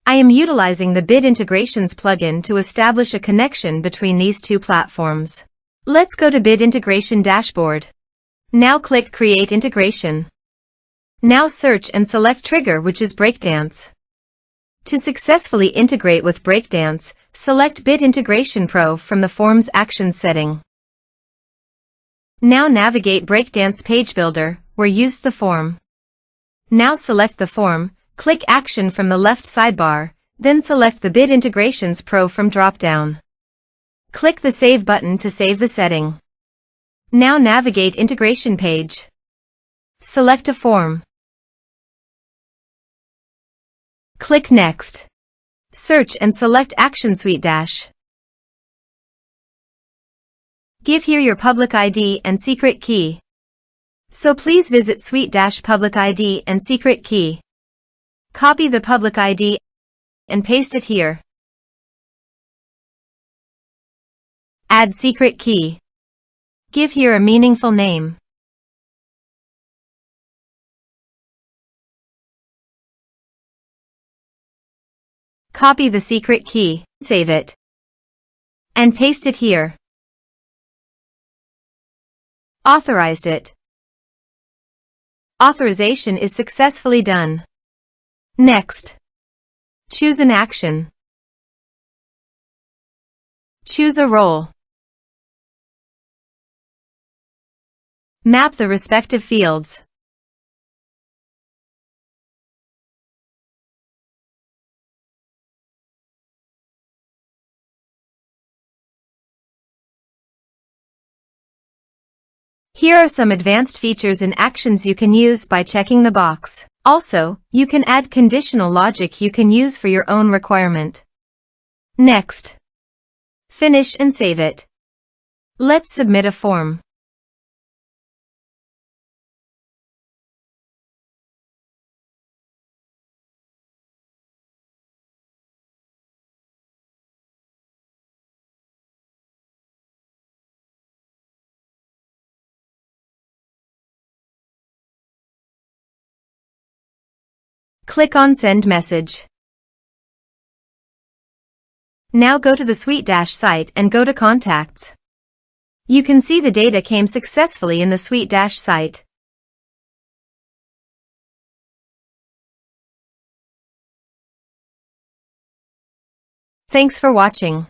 I am utilizing the Bit Integrations plugin to establish a connection between these two platforms. Let's go to Bit Integration Dashboard. Now click Create Integration. Now search and select Trigger, which is Breakdance. To successfully integrate with Breakdance, select Bit Integration Pro from the Forms Actions setting. Now navigate Breakdance Page Builder, where use the form. Now select the form, click Action from the left sidebar, then select the Bit Integrations Pro from drop-down. Click the Save button to save the setting. Now navigate Integration Page. Select a form. Click Next. Search and select Action SuiteDash. Give here your public ID and secret key. So please visit SuiteDash public ID and secret key. Copy the public ID and paste it here. Add secret key. Give here a meaningful name. Copy the secret key, save it, and paste it here. Authorized it. Authorization is successfully done. Next. Choose an action. Choose a role. Map the respective fields. Here are some advanced features and actions you can use by checking the box. Also, you can add conditional logic you can use for your own requirement. Next. Finish and save it. Let's submit a form. Click on Send Message. Now go to the SuiteDash site and go to Contacts. You can see the data came successfully in the SuiteDash site. Thanks for watching.